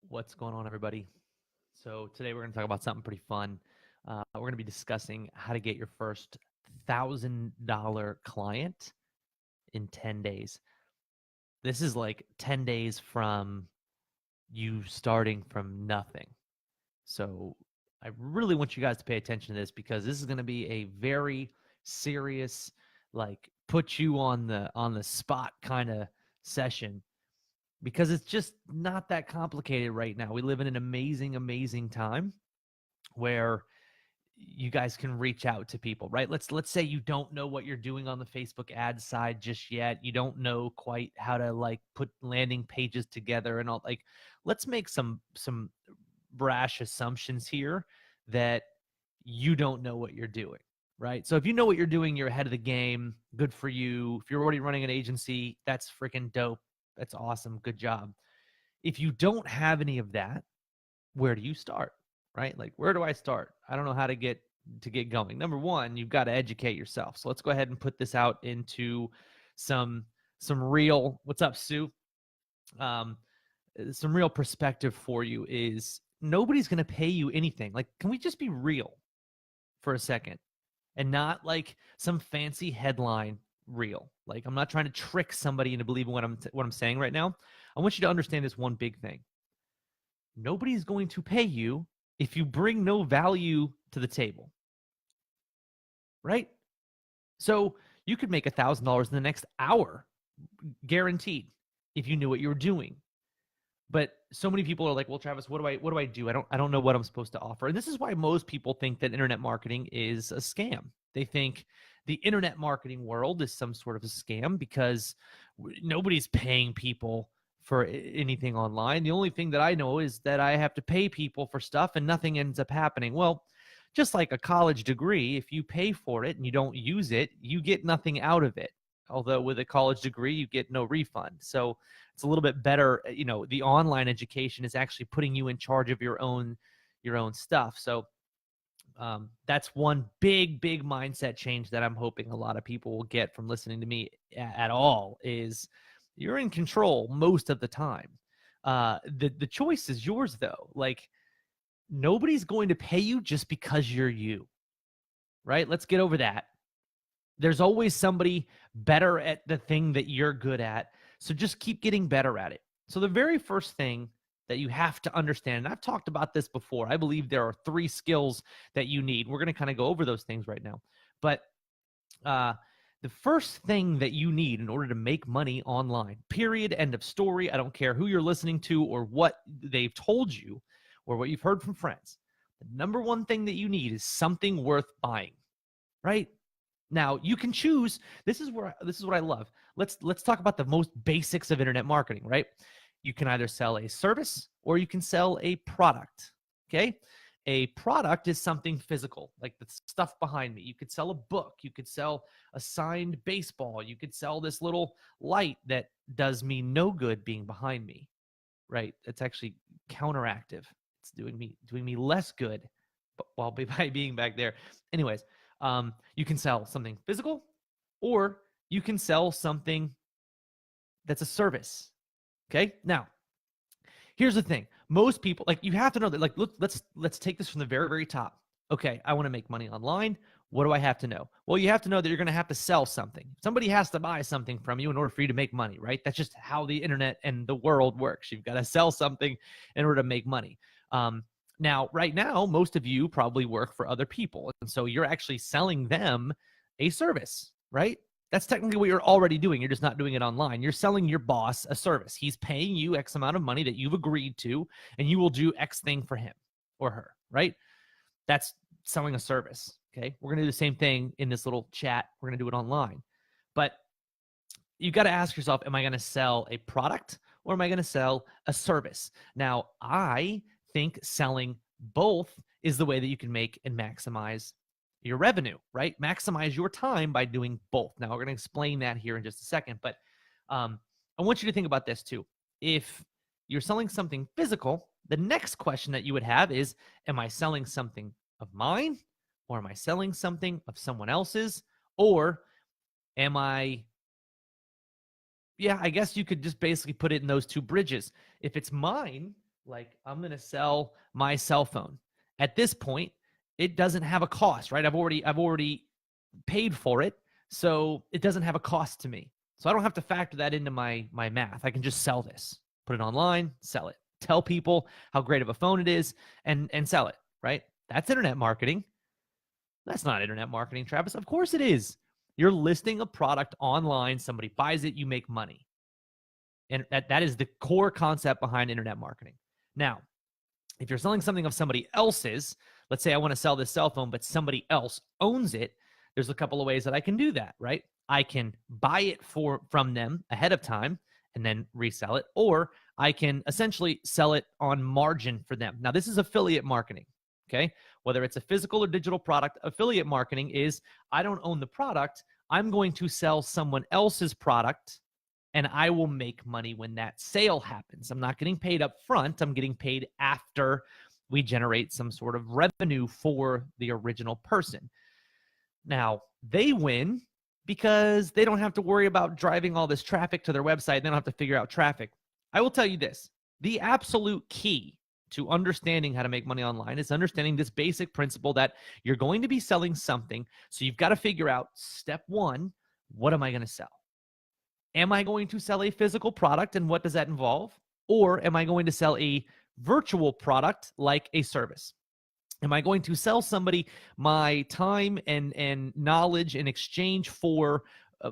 What's going on, everybody? So today we're going to talk about something pretty fun. We're going to be discussing how to get your first $1,000 client in 10 days. This is like 10 days from you starting from nothing. So I really want you guys to pay attention to this because this is going to be a very serious, like put you on the spot kind of session, because it's just not that complicated right now. We live in an amazing time where you guys can reach out to people, right? Let's say you don't know what you're doing on the Facebook ad side just yet. You don't know quite how to like put landing pages together and all. Like, let's make some brash assumptions here that you don't know what you're doing, right? So if you know what you're doing, you're ahead of the game. Good for you. If you're already running an agency, that's freaking dope. That's awesome. Good job. If you don't have any of that, where do you start? Right? Like, where do I start? I don't know how to get going. Number one, you've got to educate yourself. So let's go ahead and put this out into some real, what's up, Sue? Some real perspective for you is nobody's going to pay you anything. Like, can we just be real for a second and not like some fancy headline real? Like, I'm not trying to trick somebody into believing what I'm saying right now. I want you to understand this one big thing. Nobody's going to pay you if you bring no value to the table, right? So you could make $1,000 in the next hour, guaranteed, if you knew what you were doing. But so many people are like, well, Travis, what do I do? I don't know what I'm supposed to offer. And this is why most people think that internet marketing is a scam. They think the internet marketing world is some sort of a scam because nobody's paying people for anything online. The only thing that I know is that I have to pay people for stuff and nothing ends up happening. Well, just like a college degree, if you pay for it and you don't use it, you get nothing out of it. Although with a college degree, you get no refund. So it's a little bit better. The online education is actually putting you in charge of your own stuff. So that's one big mindset change that I'm hoping a lot of people will get from listening to me at all is you're in control most of the time. The choice is yours, though. Like, nobody's going to pay you just because you're you, right? Let's get over that. There's always somebody better at the thing that you're good at. So just keep getting better at it. So the very first thing that you have to understand, and I've talked about this before, I believe there are 3 skills that you need. We're going to kind of go over those things right now. But the first thing that you need in order to make money online, period, end of story. I don't care who you're listening to or what they've told you or what you've heard from friends. The number one thing that you need is something worth buying, right? Now, you can choose. This is what I love. Let's talk about the most basics of internet marketing, right? You can either sell a service or you can sell a product, okay? A product is something physical, like the stuff behind me. You could sell a book. You could sell a signed baseball. You could sell this little light that does me no good being behind me, right? It's actually counteractive. It's doing me less good, but while by being back there. Anyways, you can sell something physical, or you can sell something that's a service. Okay. Now, here's the thing. Most people, like, you have to know that, like, look, let's take this from the very, very top. Okay, I want to make money online. What do I have to know? Well, you have to know that you're going to have to sell something. Somebody has to buy something from you in order for you to make money, right? That's just how the internet and the world works. You've got to sell something in order to make money. Now, right now, most of you probably work for other people. And so you're actually selling them a service, right? That's technically what you're already doing. You're just not doing it online. You're selling your boss a service. He's paying you X amount of money that you've agreed to, and you will do X thing for him or her, right? That's selling a service, okay? We're going to do the same thing in this little chat. We're going to do it online. But you got to ask yourself, am I going to sell a product or am I going to sell a service? Now, I think selling both is the way that you can make and maximize your revenue, right? Maximize your time by doing both. Now, we're going to explain that here in just a second, but I want you to think about this too. If you're selling something physical, the next question that you would have is, am I selling something of mine, or am I selling something of someone else's, or am I, I guess you could just basically put it in those 2 bridges. If it's mine, Like, I'm going to sell my cell phone. At this point, it doesn't have a cost, right? I've already paid for it, so it doesn't have a cost to me. So I don't have to factor that into my math. I can just sell this, put it online, sell it, tell people how great of a phone it is, and sell it, right? That's internet marketing. That's not internet marketing, Travis. Of course it is. You're listing a product online, somebody buys it, you make money. And that is the core concept behind internet marketing. Now, if you're selling something of somebody else's, let's say I want to sell this cell phone, but somebody else owns it, there's a couple of ways that I can do that, right? I can buy it from them ahead of time and then resell it, or I can essentially sell it on margin for them. Now, this is affiliate marketing, okay? Whether it's a physical or digital product, affiliate marketing is I don't own the product. I'm going to sell someone else's product, and I will make money when that sale happens. I'm not getting paid up front. I'm getting paid after we generate some sort of revenue for the original person. Now, they win because they don't have to worry about driving all this traffic to their website. They don't have to figure out traffic. I will tell you this. The absolute key to understanding how to make money online is understanding this basic principle that you're going to be selling something. So you've got to figure out, step one, what am I going to sell? Am I going to sell a physical product, and what does that involve? Or am I going to sell a virtual product like a service? Am I going to sell somebody my time and knowledge in exchange for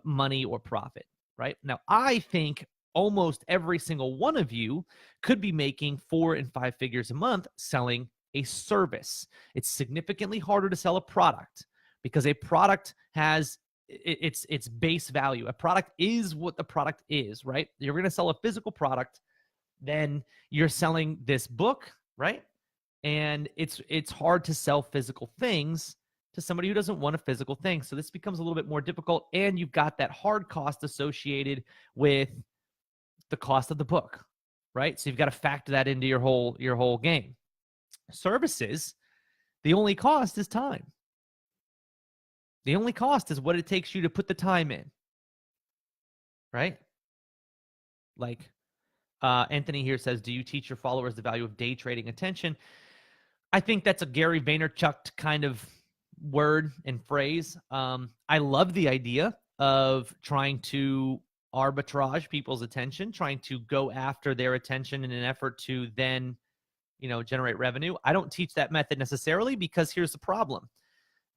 money or profit, right? Now, I think almost every single one of you could be making 4 and 5 figures a month selling a service. It's significantly harder to sell a product because a product has its base value. A product is what the product is, right? You're going to sell a physical product, then you're selling this book, right? And it's hard to sell physical things to somebody who doesn't want a physical thing. So this becomes a little bit more difficult, and you've got that hard cost associated with the cost of the book, right? So you've got to factor that into your whole game. Services, the only cost is time. The only cost is what it takes you to put the time in, right? Like Anthony here says, do you teach your followers the value of day trading attention? I think that's a Gary Vaynerchuk kind of word and phrase. I love the idea of trying to arbitrage people's attention, trying to go after their attention in an effort to then, generate revenue. I don't teach that method necessarily because here's the problem.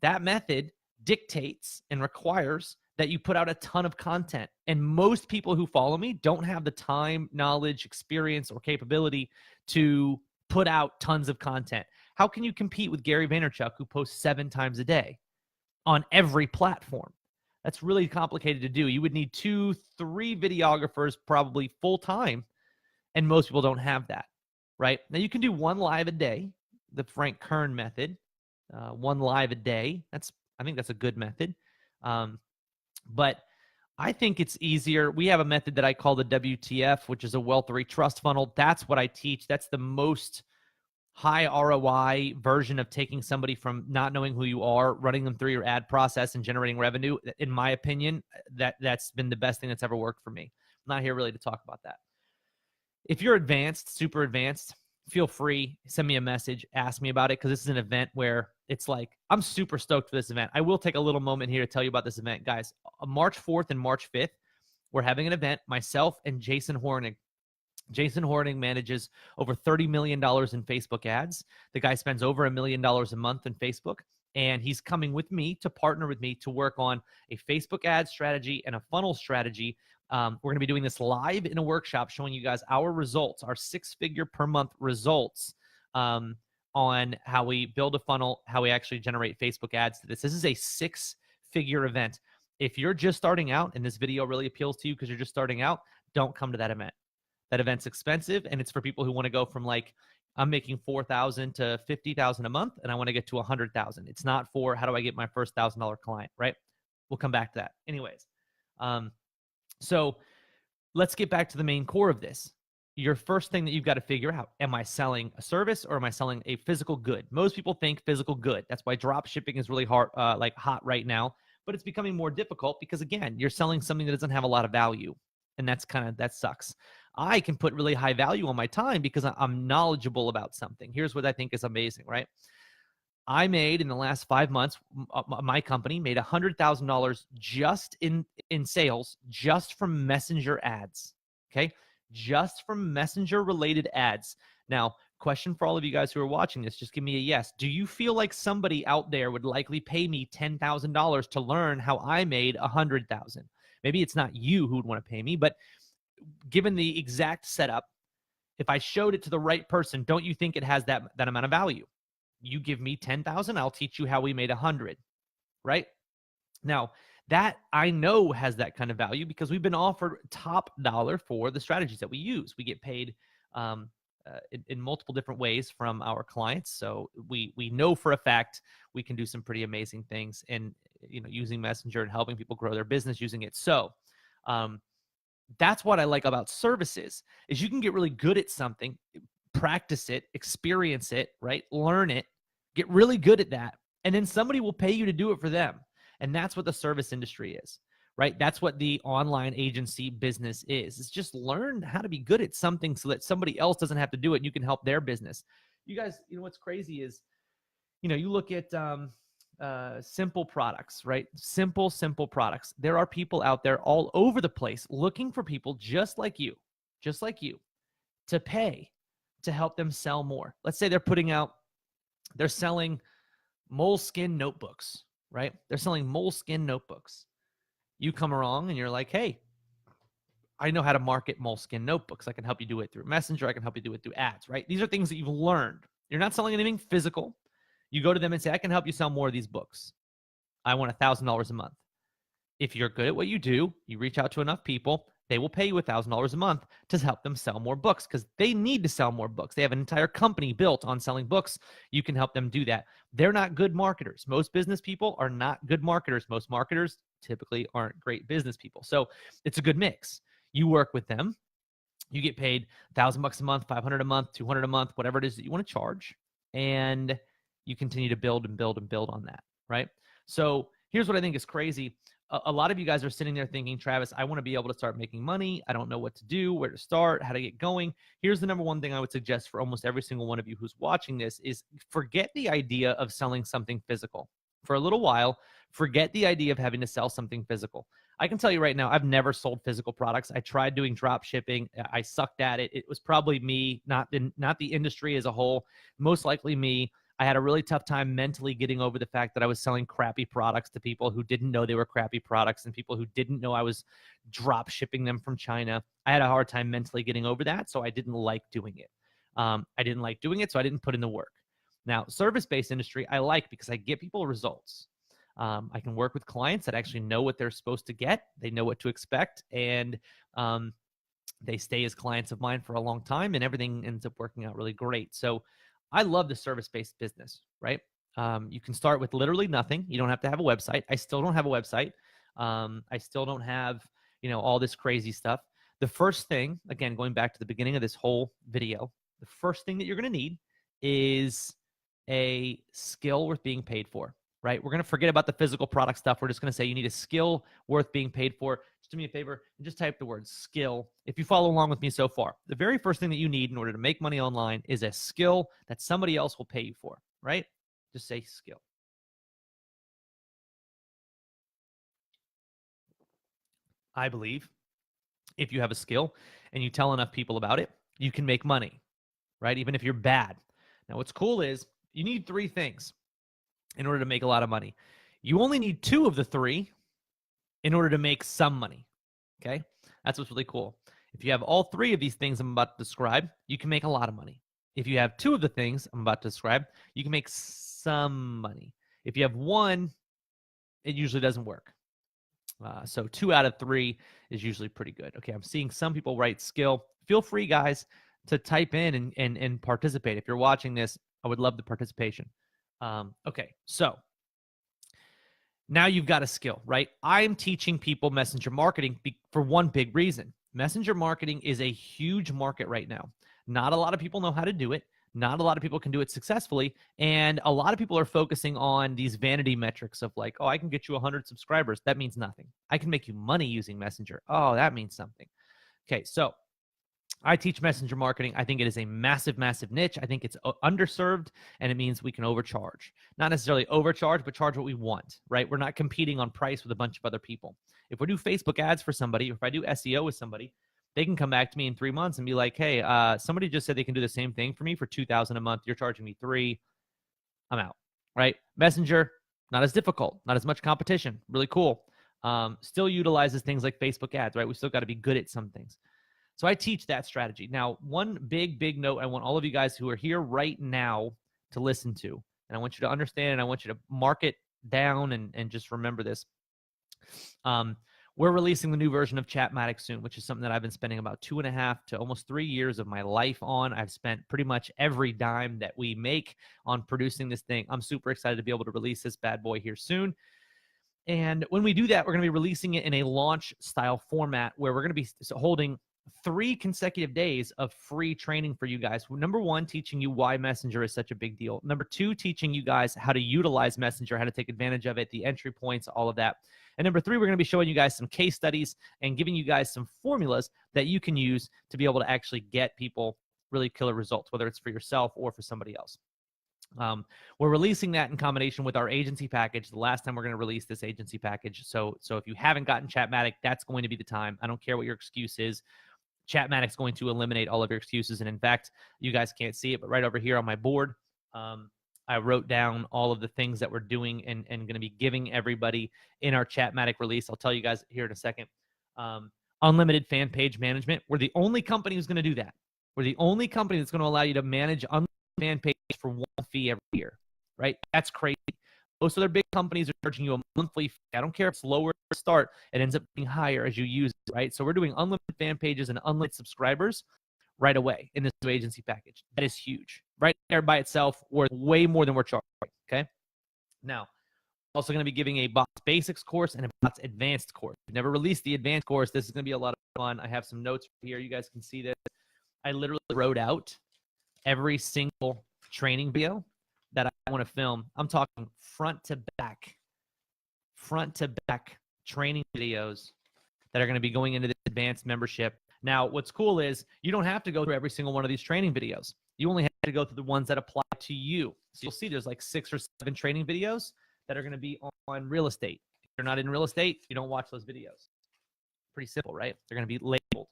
That method dictates and requires that you put out a ton of content. And most people who follow me don't have the time, knowledge, experience, or capability to put out tons of content. How can you compete with Gary Vaynerchuk, who posts 7 times a day on every platform? That's really complicated to do. You would need 2, 3 videographers probably full time, and most people don't have that, right? Now you can do 1 live a day, the Frank Kern method, 1 live a day. I think that's a good method. But I think it's easier. We have a method that I call the WTF, which is a wealth trust funnel. That's what I teach. That's the most high ROI version of taking somebody from not knowing who you are, running them through your ad process and generating revenue. In my opinion, that's been the best thing that's ever worked for me. I'm not here really to talk about that. If you're advanced, super advanced, feel free, send me a message, ask me about it, because this is an event where it's like, I'm super stoked for this event. I will take a little moment here to tell you about this event. Guys, March 4th and March 5th, we're having an event, myself and Jason Hornig. Jason Hornig manages over $30 million in Facebook ads. The guy spends over $1 million a month in Facebook, and he's coming with me to partner with me to work on a Facebook ad strategy and a funnel strategy. We're going to be doing this live in a workshop showing you guys our results, our 6-figure per month results on how we build a funnel, how we actually generate Facebook ads to this. This is a 6-figure event. If you're just starting out and this video really appeals to you because you're just starting out, don't come to that event. That event's expensive, and it's for people who want to go from like, I'm making $4,000 to $50,000 a month, and I want to get to $100,000. It's not for how do I get my first $1,000 client, right? We'll come back to that. Anyways, so let's get back to the main core of this. Your first thing that you've got to figure out, am I selling a service or am I selling a physical good? Most people think physical good. That's why drop shipping is really hard, like hot right now, but it's becoming more difficult because, again, you're selling something that doesn't have a lot of value, and that sucks. I can put really high value on my time because I'm knowledgeable about something. Here's what I think is amazing, right? I made in the last 5 months, my company made $100,000 just in sales, just from messenger ads. Okay, just from messenger related ads. Now, question for all of you guys who are watching this, just give me a yes. Do you feel like somebody out there would likely pay me $10,000 to learn how I made $100,000? Maybe it's not you who would want to pay me, but given the exact setup, if I showed it to the right person, don't you think it has that amount of value? You give me 10,000, I'll teach you how we made 100, right? Now, that I know has that kind of value because we've been offered top dollar for the strategies that we use. We get paid in multiple different ways from our clients. So we know for a fact we can do some pretty amazing things in using Messenger and helping people grow their business using it. So that's what I like about services is you can get really good at something, practice it, experience it, right? Learn it, get really good at that. And then somebody will pay you to do it for them. And that's what the service industry is, right? That's what the online agency business is. It's just learn how to be good at something so that somebody else doesn't have to do it and you can help their business. You guys, what's crazy is, you look at simple products, right? Simple products. There are people out there all over the place looking for people just like you, to pay to help them sell more. Let's say they're selling moleskin notebooks, right? They're selling moleskin notebooks. You come along and you're like, hey, I know how to market moleskin notebooks. I can help you do it through Messenger. I can help you do it through ads, right? These are things that you've learned. You're not selling anything physical. You go to them and say, I can help you sell more of these books. I want $1,000 a month. If you're good at what you do, you reach out to enough people, they will pay you $1,000 a month to help them sell more books because they need to sell more books. They have an entire company built on selling books. You can help them do that. They're not good marketers. Most business people are not good marketers. Most marketers typically aren't great business people. So it's a good mix. You work with them. You get paid $1,000 a month, $500 a month, $200 a month, whatever it is that you want to charge. And you continue to build and build and build on that, right? So here's what I think is crazy. A lot of you guys are sitting there thinking, Travis, I want to be able to start making money. I don't know what to do, where to start, how to get going. Here's the number one thing I would suggest for almost every single one of you who's watching this is forget the idea of selling something physical. For a little while, forget the idea of having to sell something physical. I can tell you right now, I've never sold physical products. I tried doing drop shipping. I sucked at it. It was probably me, not the industry as a whole, most likely me. I had a really tough time mentally getting over the fact that I was selling crappy products to people who didn't know they were crappy products and people who didn't know I was drop shipping them from China. I had a hard time mentally getting over that, so I didn't like doing it. So I didn't put in the work. Now, service-based industry, I like because I get people results. I can work with clients that actually know what they're supposed to get. They know what to expect, and they stay as clients of mine for a long time, and everything ends up working out really great. So I love the service-based business, right? You can start with literally nothing. You don't have to have a website. I still don't have a website. I still don't have, all this crazy stuff. The first thing, again, going back to the beginning of this whole video, the first thing that you're going to need is a skill worth being paid for, right? We're going to forget about the physical product stuff. We're just going to say you need a skill worth being paid for. Just do me a favor and just type the word skill. If you follow along with me so far, the very first thing that you need in order to make money online is a skill that somebody else will pay you for, right? Just say skill. I believe if you have a skill and you tell enough people about it, you can make money, right? Even if you're bad. Now, what's cool is you need 3 things in order to make a lot of money. You only need 2 of the 3 in order to make some money, okay? That's what's really cool. If you have all 3 of these things I'm about to describe, you can make a lot of money. If you have 2 of the things I'm about to describe, you can make some money. If you have 1, it usually doesn't work. So 2 out of 3 is usually pretty good. Okay, I'm seeing some people write skill. Feel free, guys, to type in and participate. If you're watching this, I would love the participation. Okay, so now you've got a skill, right? I'm teaching people messenger marketing for one big reason. Messenger marketing is a huge market right now. Not a lot of people know how to do it. Not a lot of people can do it successfully. And a lot of people are focusing on these vanity metrics of like, oh, I can get you 100 subscribers. That means nothing. I can make you money using Messenger. Oh, that means something. Okay, so I teach messenger marketing. I think it is a massive, massive niche. I think it's underserved, and it means we can overcharge. Not necessarily overcharge, but charge what we want, right? We're not competing on price with a bunch of other people. If we do Facebook ads for somebody, if I do SEO with somebody, they can come back to me in 3 months and be like, hey, somebody just said they can do the same thing for me for $2,000 a month. You're charging me $3,000. I'm out, right? Messenger, not as difficult, not as much competition. Really cool. Still utilizes things like Facebook ads, right? We still got to be good at some things. So I teach that strategy. Now, one big, big note I want all of you guys who are here right now to listen to, and I want you to understand, and I want you to mark it down and just remember this. We're releasing the new version of ChatMatic soon, which is something that I've been spending about 2.5 to almost 3 years of my life on. I've spent pretty much every dime that we make on producing this thing. I'm super excited to be able to release this bad boy here soon. And when we do that, we're going to be releasing it in a launch style format where we're going to be holding 3 consecutive days of free training for you guys. Number 1, teaching you why Messenger is such a big deal. Number 2, teaching you guys how to utilize Messenger, how to take advantage of it, the entry points, all of that. And number 3, we're going to be showing you guys some case studies and giving you guys some formulas that you can use to be able to actually get people really killer results, whether it's for yourself or for somebody else. We're releasing that in combination with our agency package. The last time we're going to release this agency package. So if you haven't gotten ChatMatic, that's going to be the time. I don't care what your excuse is. ChatMatic's going to eliminate all of your excuses. And in fact, you guys can't see it, but right over here on my board, I wrote down all of the things that we're doing and going to be giving everybody in our Chatmatic release. I'll tell you guys here in a second. Unlimited fan page management. We're the only company who's going to do that. We're the only company that's going to allow you to manage unlimited fan pages for one fee every year, right? That's crazy. Most other big companies are charging you a monthly fee. I don't care if it's lower to start. It ends up being higher as you use it, right? So we're doing unlimited fan pages and unlimited subscribers right away in this new agency package. That is huge. Right there by itself, worth way more than we're charging, okay? Now, also going to be giving a bots basics course and a bots advanced course. We've never released the advanced course. This is going to be a lot of fun. I have some notes here. You guys can see this. I literally wrote out every single training video that I want to film. I'm talking front to back training videos that are going to be going into the advanced membership. Now, what's cool is you don't have to go through every single one of these training videos. You only have to go through the ones that apply to you. So you'll see there's like 6 or 7 training videos that are going to be on real estate. If you're not in real estate, you don't watch those videos. Pretty simple, right? They're going to be labeled.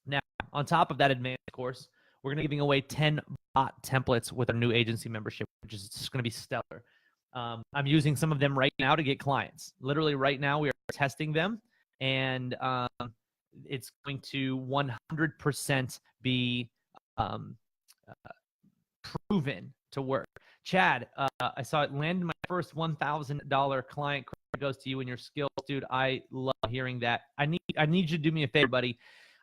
Now, on top of that advanced course, we're going to be giving away 10 bot templates with our new agency membership, which is just going to be stellar. I'm using some of them right now to get clients. Literally right now, we are testing them, and it's going to 100% be proven to work. Chad, I saw it land my first $1,000 client. Credit goes to you and your skills, dude. I love hearing that. I need you to do me a favor, buddy.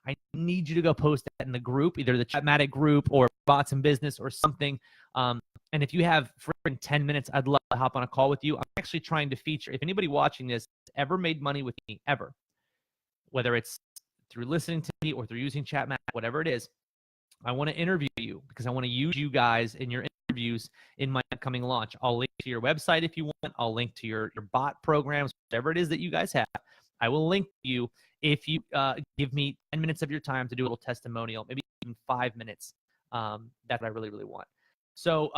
I need you to go post that in the group, either the Chatmatic group or Bots in Business or something. And if you have freaking 10 minutes, I'd love to hop on a call with you. I'm actually trying to feature, if anybody watching this has ever made money with me, ever, whether it's through listening to me or through using ChatMatic, whatever it is, I want to interview you because I want to use you guys in your interviews in my upcoming launch. I'll link to your website if you want. I'll link to your bot programs, whatever it is that you guys have. I will link to you if you give me 10 minutes of your time to do a little testimonial, maybe even 5 minutes. That's what I really, really want. So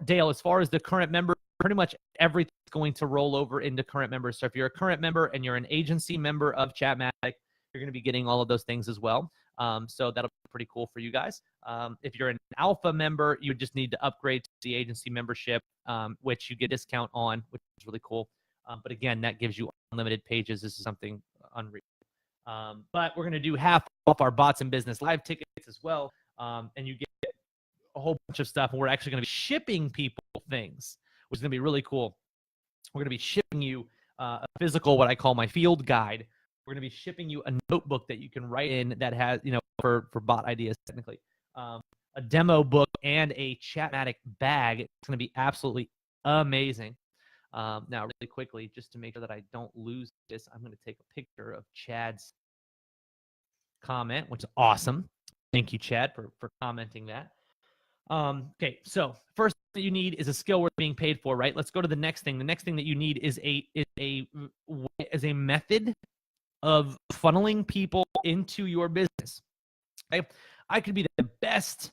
Dale, as far as the current member, pretty much everything's going to roll over into current members. So if you're a current member and you're an agency member of Chatmatic, you're going to be getting all of those things as well. So that'll be pretty cool for you guys. If you're an alpha member, you just need to upgrade to the agency membership, which you get a discount on, which is really cool. But again, that gives you unlimited pages. This is something unreal. But we're going to do half off our Bots in Business live tickets as well. And you get a whole bunch of stuff. And we're actually going to be shipping people things, which is going to be really cool. We're going to be shipping you a physical, what I call my field guide. We're going to be shipping you a notebook that you can write in that has, for bot ideas, technically, a demo book and a Chatmatic bag. It's going to be absolutely amazing. Now, really quickly, just to make sure that I don't lose this, I'm going to take a picture of Chad's comment, which is awesome. Thank you, Chad, for commenting that. Okay, so first thing that you need is a skill worth being paid for, right? Let's go to the next thing. The next thing that you need is a method of funneling people into your business. Okay? I could be the best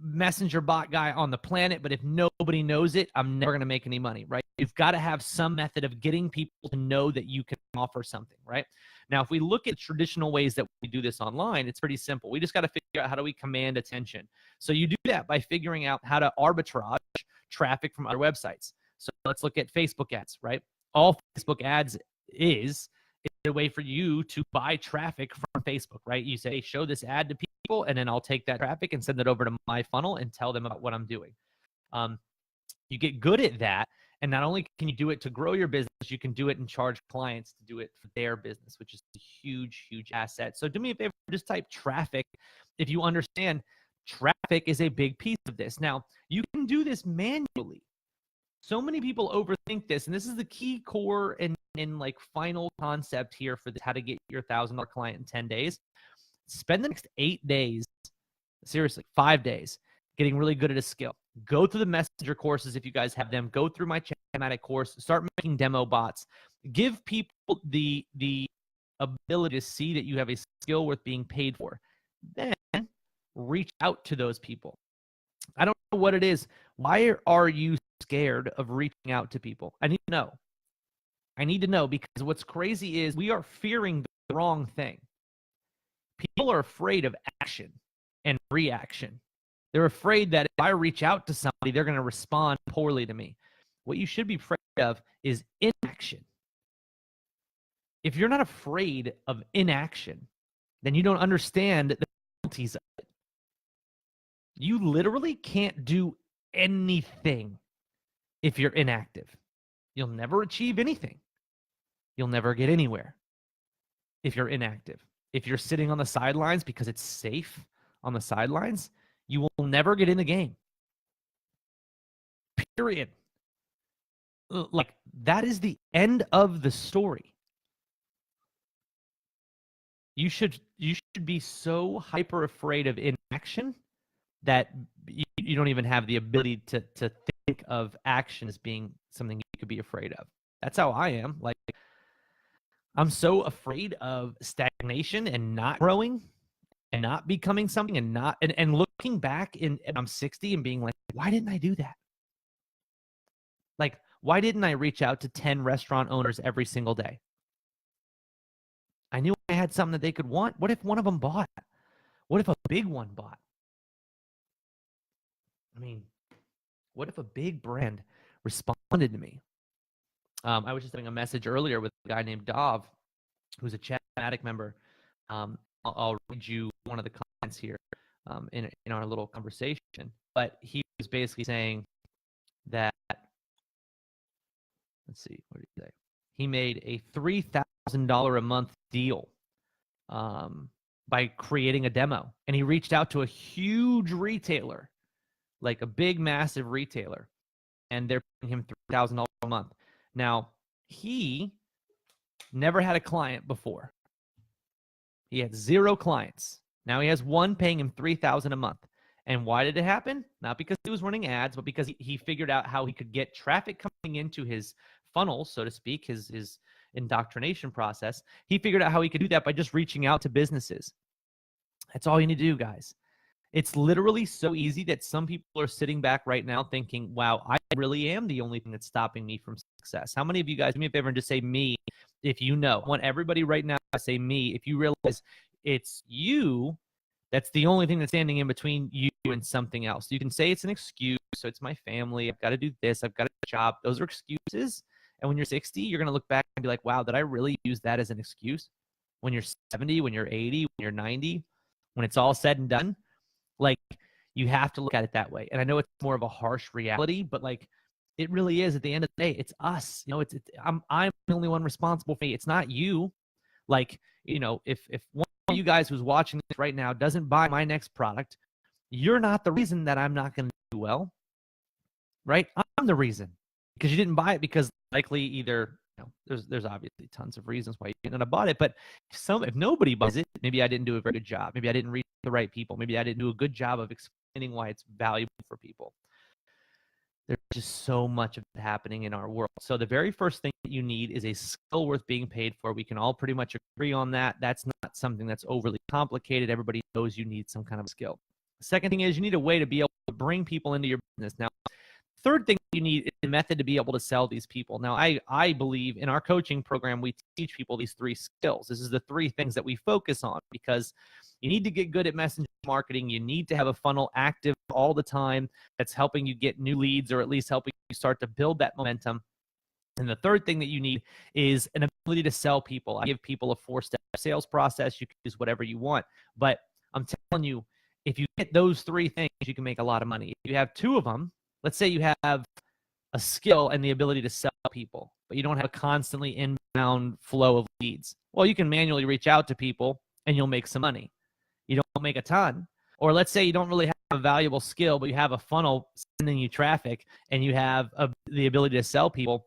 messenger bot guy on the planet, but if nobody knows it, I'm never going to make any money, right? You've got to have some method of getting people to know that you can offer something, right? Now, if we look at traditional ways that we do this online, it's pretty simple. We just got to figure out how do we command attention. So you do that by figuring out how to arbitrage traffic from other websites. So let's look at Facebook ads, right? All Facebook ads is a way for you to buy traffic from Facebook, right? You say, show this ad to people, and then I'll take that traffic and send it over to my funnel and tell them about what I'm doing. You get good at that, and not only can you do it to grow your business, you can do it and charge clients to do it for their business, which is a huge, huge asset. So do me a favor, just type traffic if you understand traffic is a big piece of this. Now, you can do this manually. So many people overthink this, and this is the key core and like final concept here for this, how to get your $1,000 client in 10 days. Spend the next 8 days, seriously, 5 days, getting really good at a skill. Go through the messenger courses if you guys have them. Go through my ChatMatic course. Start making demo bots. Give people the ability to see that you have a skill worth being paid for. Then reach out to those people. I don't know what it is. Why are you scared of reaching out to people? I need to know. I need to know, because what's crazy is we are fearing the wrong thing. People are afraid of action and reaction. They're afraid that if I reach out to somebody, they're going to respond poorly to me. What you should be afraid of is inaction. If you're not afraid of inaction, then you don't understand the penalties of it. You literally can't do anything if you're inactive. You'll never achieve anything. You'll never get anywhere if you're inactive. If you're sitting on the sidelines because it's safe on the sidelines, you will never get in the game. Period. Like, that is the end of the story. You should be so hyper afraid of inaction that you don't even have the ability to think of action as being something you could be afraid of. That's how I am. Like, I'm so afraid of stagnation and not growing and not becoming something and looking back and I'm 60 and being like, why didn't I do that? Like, why didn't I reach out to 10 restaurant owners every single day? I knew I had something that they could want. What if one of them bought? What if a big one bought? I mean, what if a big brand responded to me? I was just having a message earlier with a guy named Dov, who's a ChatMatic member. I'll read you one of the comments here in our little conversation. But he was basically saying that, let's see, what did he say? He made a $3,000 a month deal by creating a demo. And he reached out to a huge retailer, like a big, massive retailer, and they're paying him $3,000 a month. Now, he never had a client before. He had 0 clients. Now he has one paying him $3,000 a month. And why did it happen? Not because he was running ads, but because he figured out how he could get traffic coming into his funnel, so to speak, his indoctrination process. He figured out how he could do that by just reaching out to businesses. That's all you need to do, guys. It's literally so easy that some people are sitting back right now thinking, wow, I really am the only thing that's stopping me from success. How many of you guys, do me a favor and just say me if you know? I want everybody right now to say me if you realize it's you that's the only thing that's standing in between you and something else. You can say it's an excuse. So it's my family. I've got to do this. I've got a job. Those are excuses. And when you're 60, you're going to look back and be like, wow, did I really use that as an excuse? When you're 70, when you're 80, when you're 90, when it's all said and done, like, you have to look at it that way. And I know it's more of a harsh reality, but like, it really is. At the end of the day, it's us. You know, I'm the only one responsible for me. It's not you. Like, you know, if one of you guys who's watching this right now doesn't buy my next product, you're not the reason that I'm not going to do well, right? I'm the reason, because you didn't buy it because likely either, you know, there's obviously tons of reasons why you didn't have bought it, but if nobody buys it, maybe I didn't do a very good job. Maybe I didn't reach the right people. Maybe I didn't do a good job of explaining why it's valuable for people. There's just so much of it happening in our world. So the very first thing that you need is a skill worth being paid for. We can all pretty much agree on that. That's not something that's overly complicated. Everybody knows you need some kind of skill. The second thing is you need a way to be able to bring people into your business. Now, third thing you need is a method to be able to sell these people. Now, I believe in our coaching program, we teach people these 3 skills. This is the 3 things that we focus on, because you need to get good at messenger marketing. You need to have a funnel active all the time that's helping you get new leads, or at least helping you start to build that momentum. And the third thing that you need is an ability to sell people. I give people a 4-step sales process. You can use whatever you want. But I'm telling you, if you get those 3 things, you can make a lot of money. If you have 2 of them, let's say you have a skill and the ability to sell people, but you don't have a constantly inbound flow of leads. Well, you can manually reach out to people and you'll make some money. You don't make a ton. Or let's say you don't really have a valuable skill, but you have a funnel sending you traffic and you have the ability to sell people.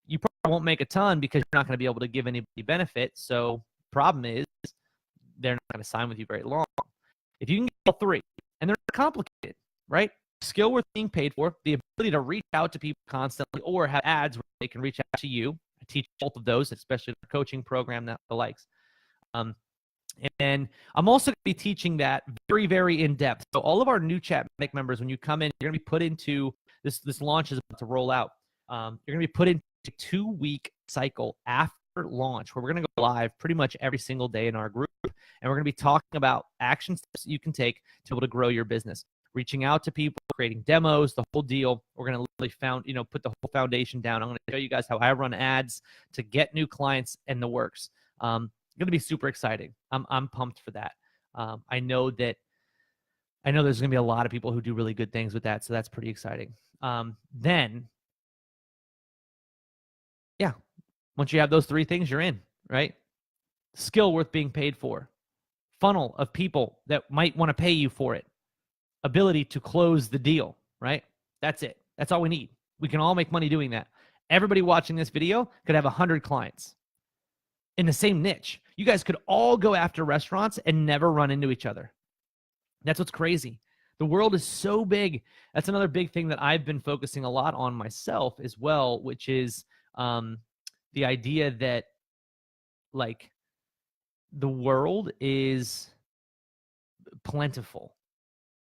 You probably won't make a ton because you're not going to be able to give anybody benefit. So problem is they're not going to sign with you very long. If you can get all 3, and they're not complicated, right? Skill worth being paid for, the ability to reach out to people constantly, or have ads where they can reach out to you. I teach both of those, especially in the coaching program, that the likes. And I'm also going to be teaching that very, very in depth. So all of our new ChatMatic members, when you come in, you're going to be put into this launch is about to roll out. You're going to be put into a 2-week cycle after launch, where we're going to go live pretty much every single day in our group. And we're going to be talking about action steps that you can take to be able to grow your business, reaching out to people, creating demos, the whole deal. We're going to literally put the whole foundation down. I'm going to show you guys how I run ads to get new clients and the works. Going to be super exciting. I'm pumped for that. I know there's going to be a lot of people who do really good things with that, so that's pretty exciting. Then, yeah, once you have those 3 things, you're in, right? Skill worth being paid for, funnel of people that might want to pay you for it, ability to close the deal, right? That's it. That's all we need. We can all make money doing that. Everybody watching this video could have 100 clients in the same niche. You guys could all go after restaurants and never run into each other. That's what's crazy. The world is so big. That's another big thing that I've been focusing a lot on myself as well, which is the idea that, like, the world is plentiful,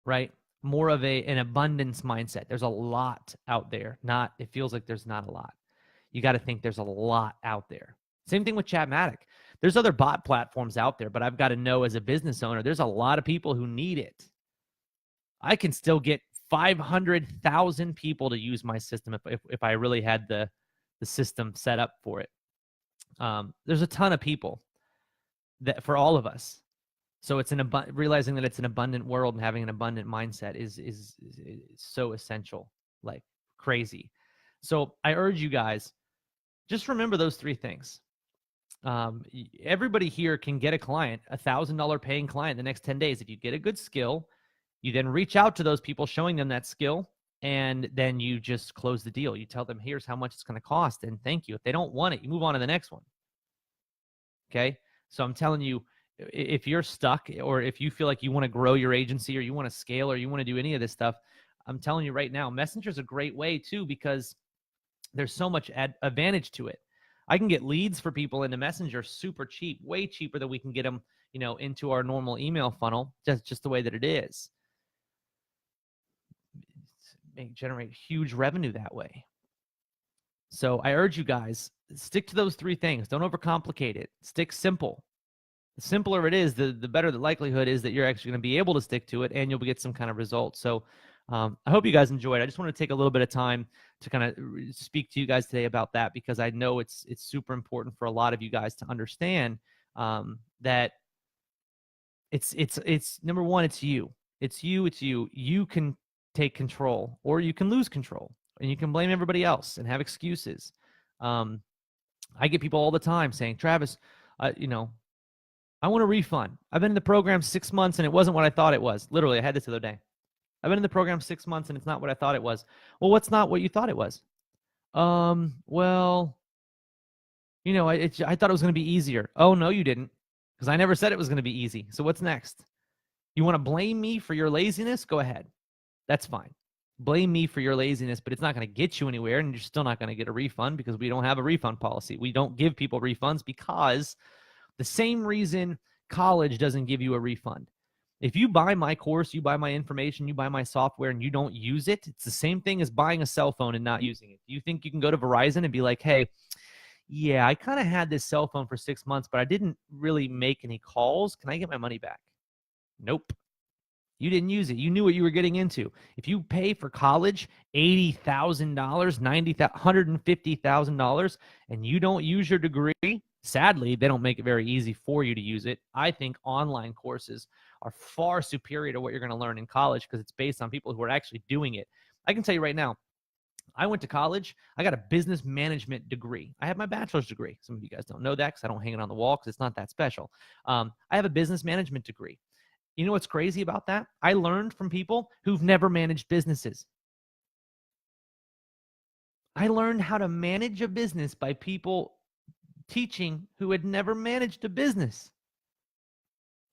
right? More of an abundance mindset. There's a lot out there. It feels like there's not a lot. You got to think there's a lot out there. Same thing with ChatMatic. There's other bot platforms out there, but I've got to know, as a business owner, there's a lot of people who need it. I can still get 500,000 people to use my system if I really had the system set up for it. There's a ton of people that for all of us. So it's realizing that it's an abundant world and having an abundant mindset is so essential, like crazy. So I urge you guys, just remember those 3 things. Everybody here can get a client, $1,000 paying client, the next 10 days. If you get a good skill, you then reach out to those people, showing them that skill, and then you just close the deal. You tell them, here's how much it's going to cost, and thank you. If they don't want it, you move on to the next one. Okay? So I'm telling you, if you're stuck, or if you feel like you want to grow your agency, or you want to scale, or you want to do any of this stuff, I'm telling you right now, Messenger is a great way too, because there's so much advantage to it. I can get leads for people into Messenger super cheap, way cheaper than we can get them, into our normal email funnel, just the way that it is. Generate huge revenue that way. So I urge you guys, stick to those 3 things. Don't overcomplicate it. Stick simple. The simpler it is, the better the likelihood is that you're actually going to be able to stick to it, and you'll get some kind of results. So I hope you guys enjoyed. I just want to take a little bit of time to kind of speak to you guys today about that, because I know it's super important for a lot of you guys to understand that it's number one, it's you. It's you. You can take control, or you can lose control, and you can blame everybody else and have excuses. I get people all the time saying, Travis, I want a refund. I've been in the program 6 months and it wasn't what I thought it was. Literally, I had this the other day. I've been in the program 6 months and it's not what I thought it was. Well, what's not what you thought it was? Well, I thought it was going to be easier. Oh, no, you didn't. Because I never said it was going to be easy. So what's next? You want to blame me for your laziness? Go ahead. That's fine. Blame me for your laziness, but it's not going to get you anywhere, and you're still not going to get a refund because we don't have a refund policy. We don't give people refunds because the same reason college doesn't give you a refund. If you buy my course, you buy my information, you buy my software, and you don't use it, it's the same thing as buying a cell phone and not using it. Do you think you can go to Verizon and be like, hey, yeah, I kind of had this cell phone for 6 months, but I didn't really make any calls. Can I get my money back? Nope. You didn't use it. You knew what you were getting into. If you pay for college $80,000, $150,000, and you don't use your degree, sadly, they don't make it very easy for you to use it. I think online courses are far superior to what you're going to learn in college because it's based on people who are actually doing it. I can tell you right now, I went to college. I got a business management degree. I have my bachelor's degree. Some of you guys don't know that because I don't hang it on the wall because it's not that special. I have a business management degree. You know what's crazy about that? I learned from people who've never managed businesses. I learned how to manage a business by people teaching who had never managed a business.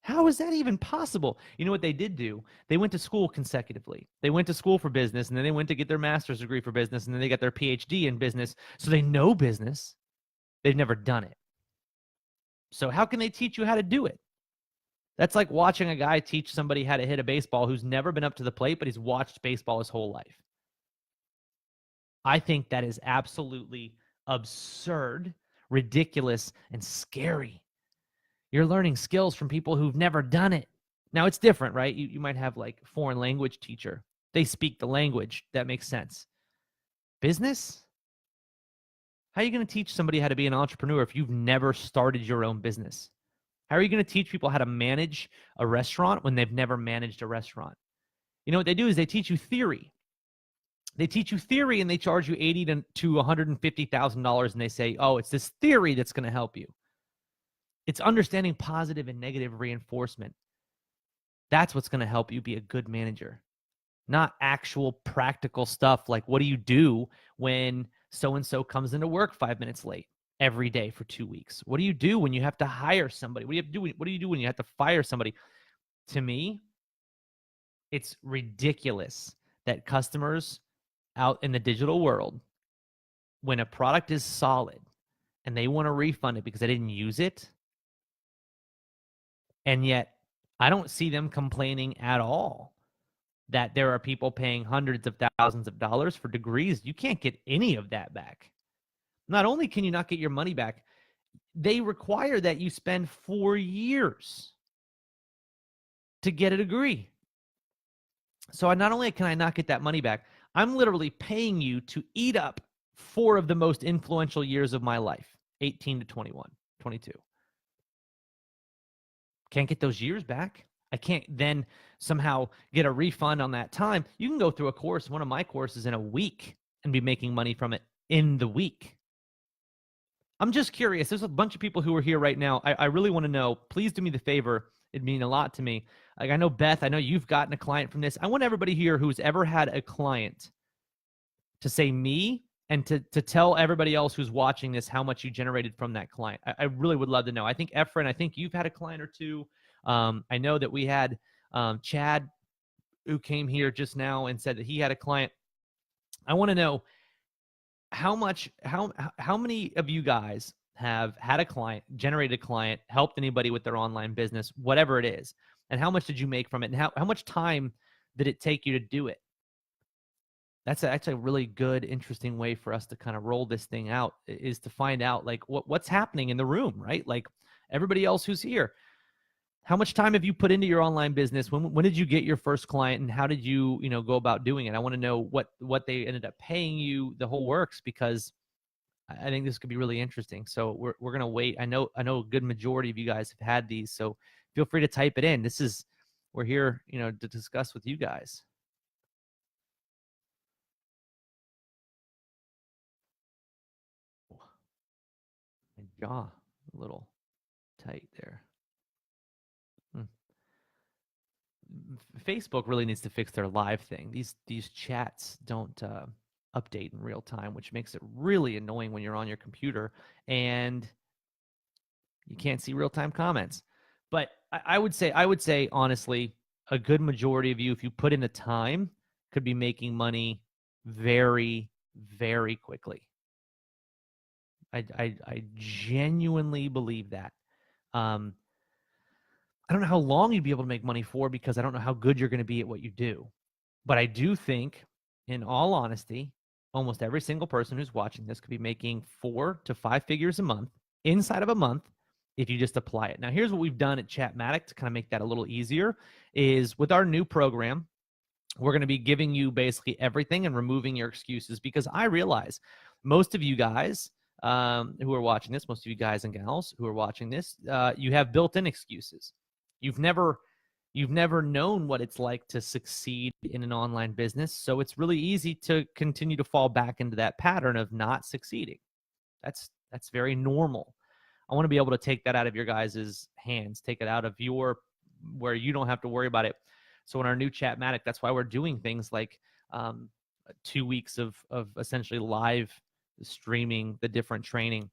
How is that even possible? You know what they did do? They went to school consecutively. They went to school for business, and then they went to get their master's degree for business, and then they got their PhD in business. So they know business. They've never done it. So how can they teach you how to do it? That's like watching a guy teach somebody how to hit a baseball who's never been up to the plate, but he's watched baseball his whole life. I think that is absolutely absurd, ridiculous, and scary. You're learning skills from people who've never done it. Now, it's different, right? You might have like foreign language teacher. They speak the language. That makes sense. Business? How are you going to teach somebody how to be an entrepreneur if you've never started your own business? How are you going to teach people how to manage a restaurant when they've never managed a restaurant? You know what they do is they teach you theory. They teach you theory and they charge you $80,000 to $150,000 and they say, oh, it's this theory that's going to help you. It's understanding positive and negative reinforcement. That's what's going to help you be a good manager, not actual practical stuff like what do you do when so-and-so comes into work 5 minutes late every day for 2 weeks? What do you do when you have to hire somebody? What do you do when you have to fire somebody? To me, it's ridiculous that customers out in the digital world, when a product is solid and they want to refund it because they didn't use it, and yet I don't see them complaining at all that there are people paying hundreds of thousands of dollars for degrees. You can't get any of that back. Not only can you not get your money back, they require that you spend 4 years to get a degree. So not only can I not get that money back, I'm literally paying you to eat up 4 of the most influential years of my life, 18 to 21, 22. Can't get those years back. I can't then somehow get a refund on that time. You can go through a course, one of my courses, in a week and be making money from it in the week. I'm just curious. There's a bunch of people who are here right now. I really want to know. Please do me the favor. It'd mean a lot to me. Like, I know, Beth, I know you've gotten a client from this. I want everybody here who's ever had a client to say me and to tell everybody else who's watching this how much you generated from that client. I really would love to know. I think Efren, I think you've had a client or two. I know that we had Chad who came here just now and said that he had a client. I want to know how many of you guys have had a client, generated a client, helped anybody with their online business, whatever it is, and how much did you make from it, and how much time did it take you to do it? That's actually a really good, interesting way for us to kind of roll this thing out, is to find out like what's happening in the room, right? Like everybody else who's here, how much time have you put into your online business? When did you get your first client, and how did you go about doing it? I want to know what they ended up paying you, the whole works, because I think this could be really interesting. So we're gonna wait. I know a good majority of you guys have had these, so feel free to type it in. We're here, to discuss with you guys. My jaw a little tight there. Facebook really needs to fix their live thing. These chats don't update in real time, which makes it really annoying when you're on your computer and you can't see real time comments. But I would say honestly, a good majority of you, if you put in the time could be making money very, very quickly. I genuinely believe that. I don't know how long you'd be able to make money for, because I don't know how good you're going to be at what you do. But I do think, in all honesty, almost every single person who's watching this could be making 4 to 5 figures a month inside of a month if you just apply it. Now, here's what we've done at ChatMatic to kind of make that a little easier is with our new program, we're going to be giving you basically everything and removing your excuses, because I realize most of you guys who are watching this, most of you guys and gals who are watching this, you have built-in excuses. You've never known what it's like to succeed in an online business. So it's really easy to continue to fall back into that pattern of not succeeding. That's very normal. I want to be able to take that out of your guys' hands, take it out of where you don't have to worry about it. So in our new ChatMatic, that's why we're doing things like 2 weeks of essentially live streaming the different training.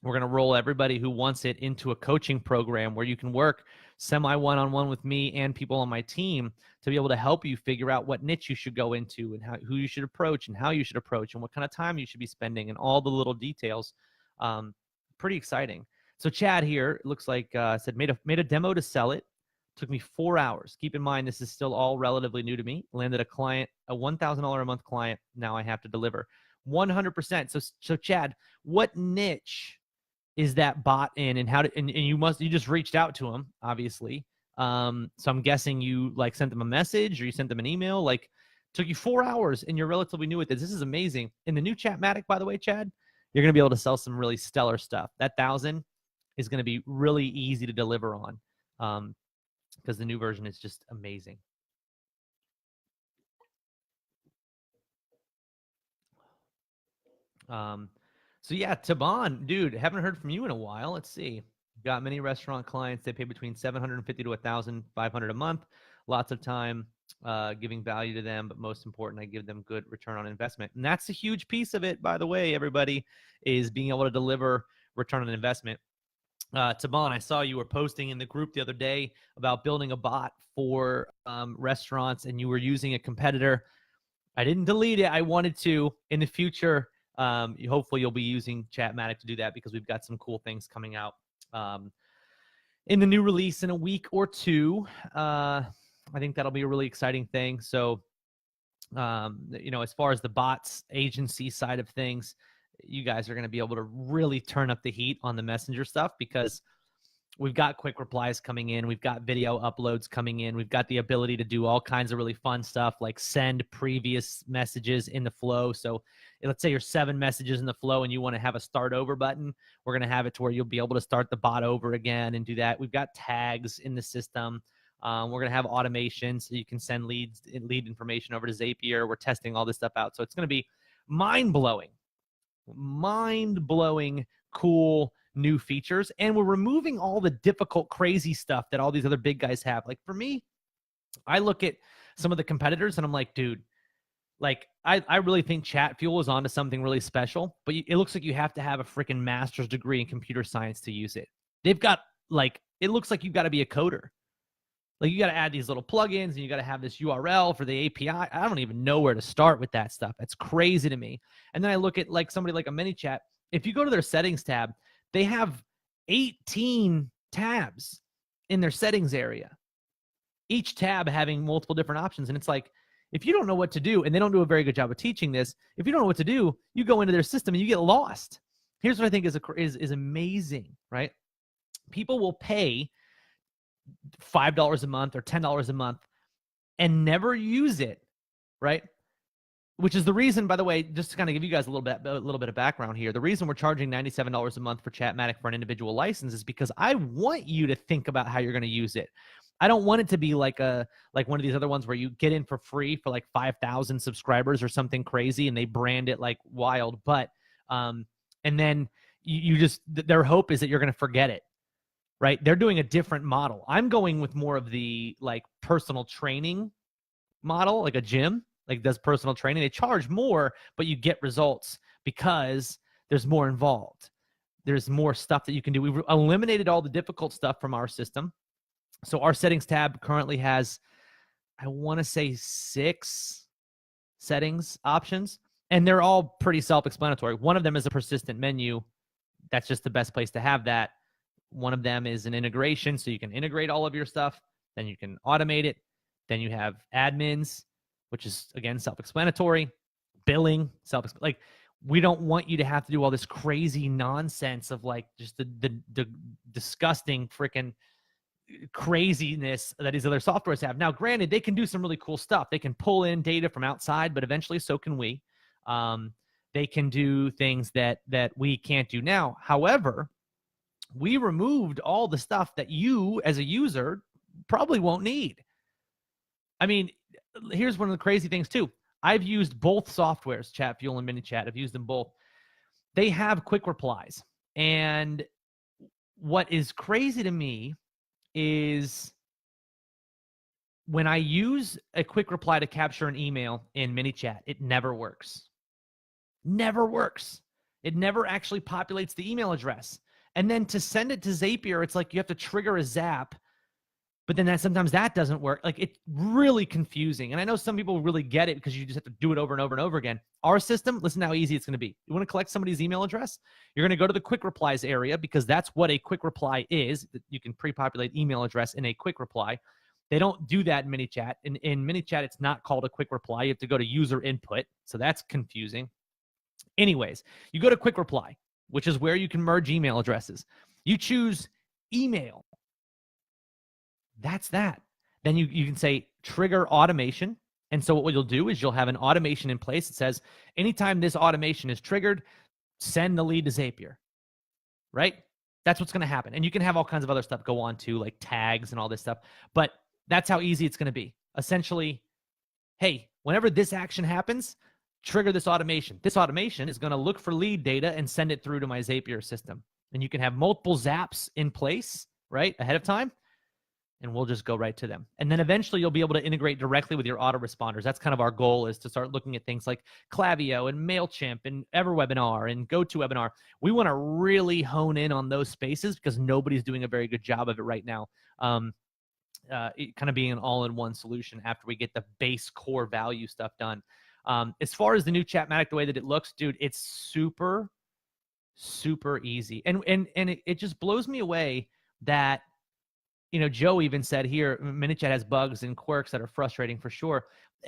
We're going to roll everybody who wants it into a coaching program where you can work semi one-on-one with me and people on my team to be able to help you figure out what niche you should go into and who you should approach and how you should approach and what kind of time you should be spending and all the little details. Pretty exciting. So Chad here, it looks like said made a demo to sell it. Took me 4 hours. Keep in mind, this is still all relatively new to me. Landed a client, a $1,000 a month client. Now I have to deliver 100%. So Chad, what niche is that bot in, and you just reached out to him, obviously. So I'm guessing you like sent them a message or you sent them an email. Like, took you 4 hours and you're relatively new at this. This is amazing. In the new Chatmatic, by the way, Chad, you're going to be able to sell some really stellar stuff. That 1,000 is going to be really easy to deliver on. Because the new version is just amazing. So yeah, Taban, dude, haven't heard from you in a while. Let's see. Got many restaurant clients. They pay between $750 to $1,500 a month. Lots of time giving value to them, but most important, I give them good return on investment. And that's a huge piece of it, by the way, everybody, is being able to deliver return on investment. Taban, I saw you were posting in the group the other day about building a bot for restaurants, and you were using a competitor. I didn't delete it. I wanted to in the future. Hopefully you'll be using Chatmatic to do that, because we've got some cool things coming out in the new release in a week or two. I think that'll be a really exciting thing. So, as far as the bots agency side of things, you guys are going to be able to really turn up the heat on the messenger stuff, because we've got quick replies coming in. We've got video uploads coming in. We've got the ability to do all kinds of really fun stuff, like send previous messages in the flow. So let's say you're 7 messages in the flow and you want to have a start over button. We're going to have it to where you'll be able to start the bot over again and do that. We've got tags in the system. We're going to have automation so you can send lead information over to Zapier. We're testing all this stuff out. So it's going to be mind-blowing, cool new features. And we're removing all the difficult, crazy stuff that all these other big guys have. Like for me, I look at some of the competitors and I'm like, dude, like I really think Chatfuel is onto something really special, but it looks like you have to have a freaking master's degree in computer science to use it. They've got it looks like you've got to be a coder. Like you got to add these little plugins and you got to have this URL for the API. I don't even know where to start with that stuff. That's crazy to me. And then I look at somebody like a ManyChat. If you go to their settings tab, they have 18 tabs in their settings area, each tab having multiple different options. And it's like, if you don't know what to do, and they don't do a very good job of teaching this, if you don't know what to do, you go into their system and you get lost. Here's what I think is amazing, right? People will pay $5 a month or $10 a month and never use it, right? Which is the reason, by the way, just to kind of give you guys a little bit of background here, the reason we're charging $97 a month for Chatmatic for an individual license is because I want you to think about how you're going to use it. I don't want it to be like one of these other ones where you get in for free for like 5,000 subscribers or something crazy and they brand it like wild. But and then you just, their hope is that you're going to forget it. Right? They're doing a different model. I'm going with more of the personal training model, like a gym, does personal training. They charge more, but you get results because there's more involved. There's more stuff that you can do. We've eliminated all the difficult stuff from our system. So our settings tab currently has, I want to say 6 settings options, and they're all pretty self-explanatory. One of them is a persistent menu. That's just the best place to have that. One of them is an integration, so you can integrate all of your stuff. Then you can automate it. Then you have admins, which is, again, self-explanatory. Billing, like, we don't want you to have to do all this crazy nonsense of like just the disgusting freaking craziness that these other softwares have. Now, granted, they can do some really cool stuff. They can pull in data from outside, but eventually so can we. They can do things that we can't do now. However, we removed all the stuff that you as a user probably won't need. I mean, here's one of the crazy things too. I've used both softwares, ChatFuel and MiniChat. I've used them both. They have quick replies. And what is crazy to me is when I use a quick reply to capture an email in MiniChat, it never works. Never works. It never actually populates the email address. And then to send it to Zapier, it's like you have to trigger a zap. But then sometimes that doesn't work. Like, it's really confusing. And I know some people really get it because you just have to do it over and over and over again. Our system, listen to how easy it's going to be. You want to collect somebody's email address? You're going to go to the quick replies area because that's what a quick reply is. You can pre-populate email address in a quick reply. They don't do that in MiniChat. In MiniChat, it's not called a quick reply. You have to go to user input. So that's confusing. Anyways, you go to quick reply, which is where you can merge email addresses. You choose email. That's that. Then you can say trigger automation. And so what you'll do is you'll have an automation in place that says, anytime this automation is triggered, send the lead to Zapier, right? That's what's going to happen. And you can have all kinds of other stuff go on too, like tags and all this stuff. But that's how easy it's going to be. Essentially, hey, whenever this action happens, trigger this automation. This automation is going to look for lead data and send it through to my Zapier system. And you can have multiple zaps in place, right, ahead of time. And we'll just go right to them. And then eventually you'll be able to integrate directly with your autoresponders. That's kind of our goal, is to start looking at things like Klaviyo and MailChimp and EverWebinar and GoToWebinar. We want to really hone in on those spaces because nobody's doing a very good job of it right now. It kind of being an all-in-one solution after we get the base core value stuff done. As far as the new ChatMatic, the way that it looks, dude, it's super, super easy. And it just blows me away that, you know, Joe even said here, MiniChat has bugs and quirks that are frustrating for sure.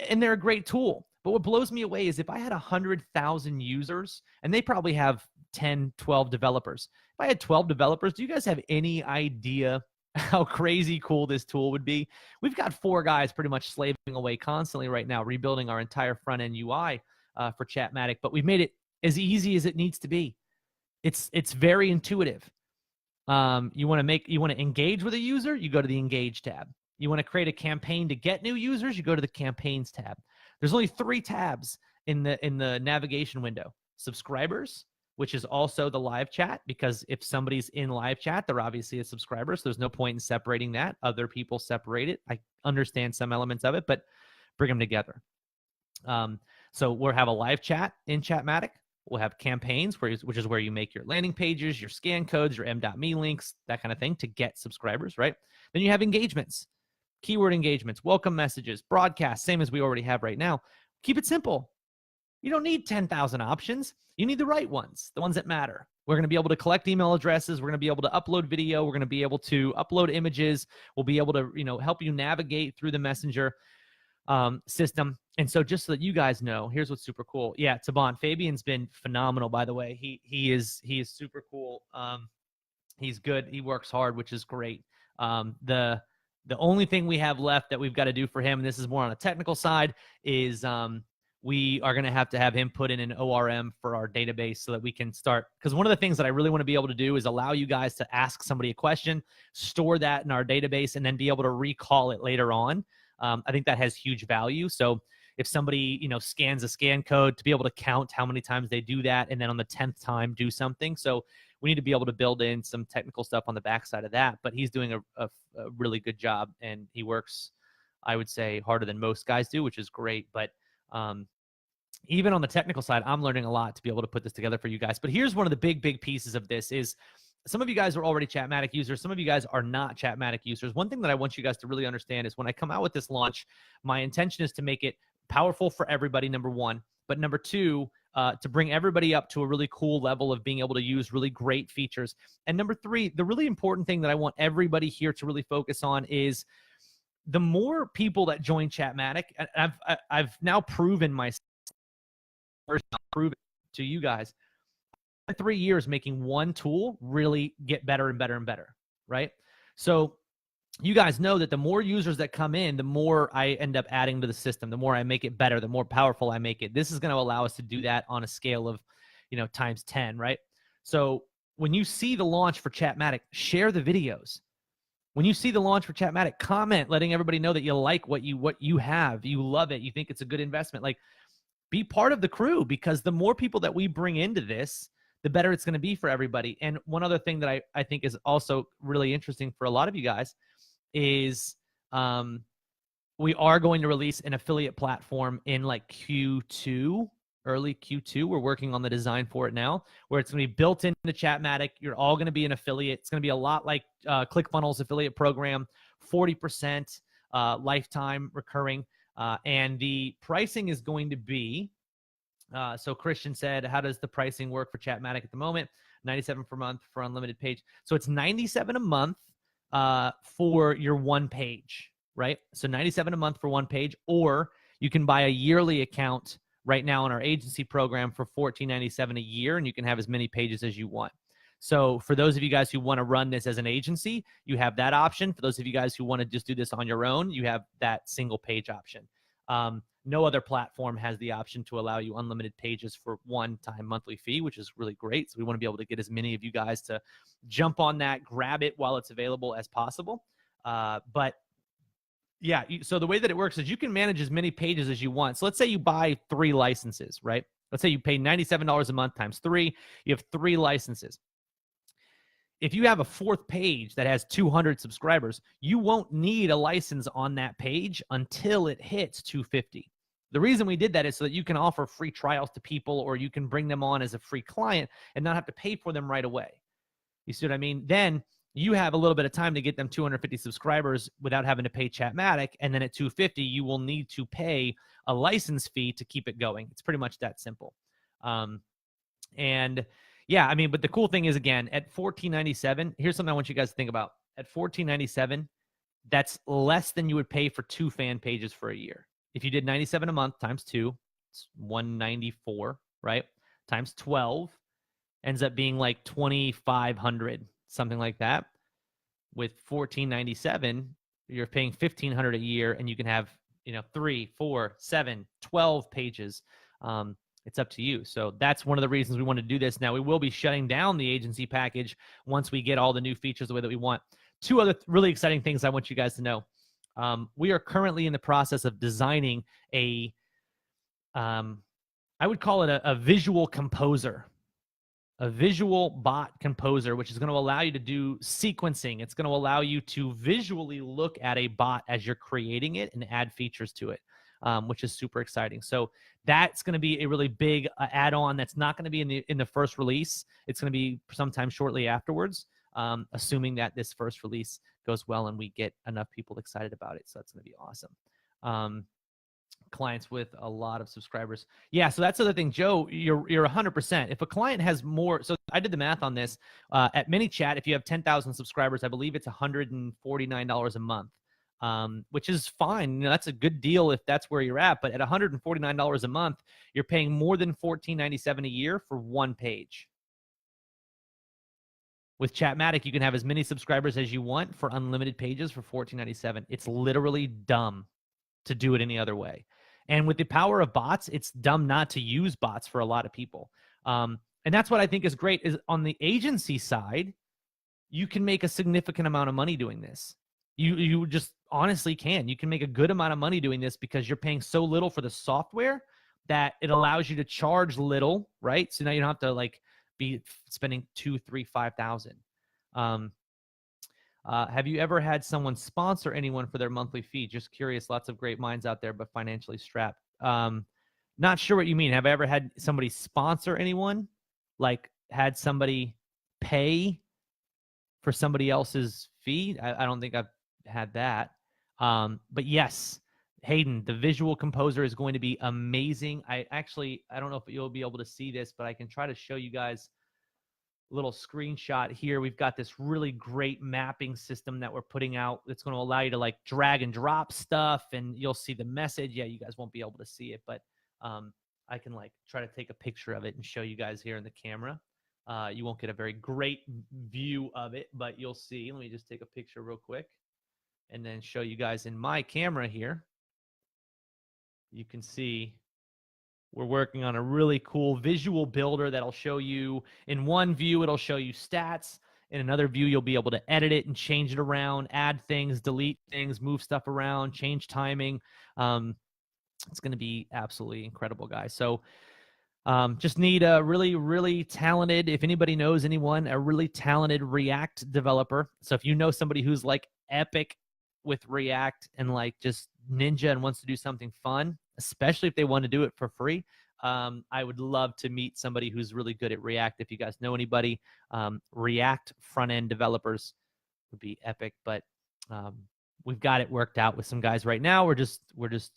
And they're a great tool. But what blows me away is if I had 100,000 users, and they probably have 10, 12 developers. If I had 12 developers, do you guys have any idea how crazy cool this tool would be? We've got 4 guys pretty much slaving away constantly right now, rebuilding our entire front-end UI for ChatMatic. But we've made it as easy as it needs to be. It's very intuitive. You want to engage with a user, you go to the Engage tab. You want to create a campaign to get new users, you go to the Campaigns tab. There's only 3 tabs in the navigation window. Subscribers, which is also the live chat, because if somebody's in live chat, they're obviously a subscriber, so there's no point in separating that. Other people separate it. I understand some elements of it, but bring them together. So we'll have a live chat in ChatMatic. We'll have campaigns, which is where you make your landing pages, your scan codes, your m.me links, that kind of thing to get subscribers, right? Then you have engagements, keyword engagements, welcome messages, broadcasts, same as we already have right now. Keep it simple. You don't need 10,000 options. You need the right ones, the ones that matter. We're going to be able to collect email addresses. We're going to be able to upload video. We're going to be able to upload images. We'll be able to, help you navigate through the Messenger system. And so just so that you guys know, here's what's super cool. Yeah, Suban Fabian's been phenomenal, by the way. He is super cool. He's good. He works hard, which is great. The only thing we have left that we've got to do for him, and this is more on a technical side, is we are going to have him put in an ORM for our database so that we can start. Because one of the things that I really want to be able to do is allow you guys to ask somebody a question, store that in our database, and then be able to recall it later on. I think that has huge value. So if somebody, scans a scan code, to be able to count how many times they do that, and then on the 10th time do something. So we need to be able to build in some technical stuff on the backside of that. But he's doing a really good job, and he works, I would say, harder than most guys do, which is great. But even on the technical side, I'm learning a lot to be able to put this together for you guys. But here's one of the big pieces of this is, some of you guys are already ChatMatic users. Some of you guys are not ChatMatic users. One thing that I want you guys to really understand is when I come out with this launch, my intention is to make it powerful for everybody, number one. But number two, to bring everybody up to a really cool level of being able to use really great features. And number three, the really important thing that I want everybody here to really focus on is the more people that join Chatmatic, and I've now proven myself, proven to you guys, 3 years making one tool really get better and better and better, right? So you guys know that the more users that come in, the more I end up adding to the system, the more I make it better, the more powerful I make it. This is going to allow us to do that on a scale of, times 10, right? So when you see the launch for Chatmatic, share the videos. When you see the launch for Chatmatic, comment, letting everybody know that you like what you have, you love it, you think it's a good investment. Like, be part of the crew, because the more people that we bring into this, the better it's going to be for everybody. And one other thing that I think is also really interesting for a lot of you guys is we are going to release an affiliate platform in like Q2, early Q2. We're working on the design for it now, where it's going to be built into Chatmatic. You're all going to be an affiliate. It's going to be a lot like ClickFunnels affiliate program, 40% lifetime recurring. And the pricing is going to be, so Christian said, how does the pricing work for Chatmatic at the moment? 97 per month for unlimited page. So it's 97 a month for your one page, right? So 97 a month for one page, or you can buy a yearly account right now in our agency program for $14.97 a year, and you can have as many pages as you want. So for those of you guys who want to run this as an agency, you have that option. For those of you guys who want to just do this on your own, you have that single page option. No other platform has the option to allow you unlimited pages for one-time monthly fee, which is really great. So we want to be able to get as many of you guys to jump on that, grab it while it's available as possible. But yeah, so the way that it works is you can manage as many pages as you want. So let's say you buy 3 licenses, right? Let's say you pay $97 a month times 3. You have 3 licenses. If you have a 4th page that has 200 subscribers, you won't need a license on that page until it hits 250. The reason we did that is so that you can offer free trials to people, or you can bring them on as a free client and not have to pay for them right away. You see what I mean? Then you have a little bit of time to get them 250 subscribers without having to pay Chatmatic. And then at 250, you will need to pay a license fee to keep it going. It's pretty much that simple. And yeah, I mean, but the cool thing is, again, at $14.97, here's something I want you guys to think about. At $14.97, that's less than you would pay for 2 fan pages for a year. If you did 97 a month times 2, it's 194, right? Times 12 ends up being like 2,500, something like that. With $14.97, you're paying $1,500 a year, and you can have 3, 4, 7, 12 pages. It's up to you. So that's one of the reasons we want to do this. Now, we will be shutting down the agency package once we get all the new features the way that we want. 2 other really exciting things I want you guys to know. We are currently in the process of designing a, I would call it a visual composer, a visual bot composer, which is going to allow you to do sequencing. It's going to allow you to visually look at a bot as you're creating it and add features to it, which is super exciting. So that's going to be a really big add-on that's not going to be in the first release. It's going to be sometime shortly afterwards, assuming that this first release goes well and we get enough people excited about it. So that's going to be awesome. Clients with a lot of subscribers. Yeah, so that's the other thing, Joe, you're 100%. If a client has more, so I did the math on this. At ManyChat, if you have 10,000 subscribers, I believe it's $149 a month, which is fine. That's a good deal if that's where you're at. But at $149 a month, you're paying more than $14.97 a year for one page. With Chatmatic, you can have as many subscribers as you want for unlimited pages for $14.97. It's literally dumb to do it any other way. And with the power of bots, it's dumb not to use bots for a lot of people. And that's what I think is great, is on the agency side, you can make a significant amount of money doing this. You just honestly can. You can make a good amount of money doing this because you're paying so little for the software that it allows you to charge little, right? So now you don't have to like be spending $2,000, $3,000, $5,000. Have you ever had someone sponsor anyone for their monthly fee? Just curious. Lots of great minds out there, but financially strapped. Not sure what you mean. Have I ever had somebody sponsor anyone? Like had somebody pay for somebody else's fee? I don't think I've had that. But yes, Hayden, the visual composer, is going to be amazing. I don't know if you'll be able to see this, but I can try to show you guys a little screenshot here. We've got this really great mapping system that we're putting out that's going to allow you to like drag and drop stuff, and you'll see the message. Yeah, you guys won't be able to see it, but I can like try to take a picture of it and show you guys here in the camera. You won't get a very great view of it, but you'll see. Let me just take a picture real quick and then show you guys in my camera here. You can see we're working on a really cool visual builder that'll show you in one view, it'll show you stats. In another view, you'll be able to edit it and change it around, add things, delete things, move stuff around, change timing. It's going to be absolutely incredible, guys. So just need a really, really talented, if anybody knows anyone, a really talented React developer. So if you know somebody who's like epic with React and like just ninja and wants to do something fun, especially if they want to do it for free, I would love to meet somebody who's really good at React. If you guys know anybody, React front-end developers would be epic. But we've got it worked out with some guys right now. We're just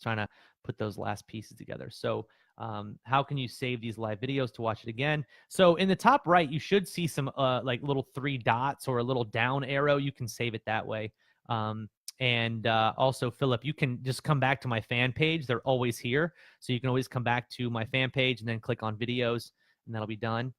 trying to put those last pieces together. So how can you save these live videos to watch it again? So in the top right, you should see some like little 3 dots or a little down arrow. You can save it that way. And also, Philip, you can just come back to my fan page. They're always here. So you can always come back to my fan page and then click on videos, and that'll be done.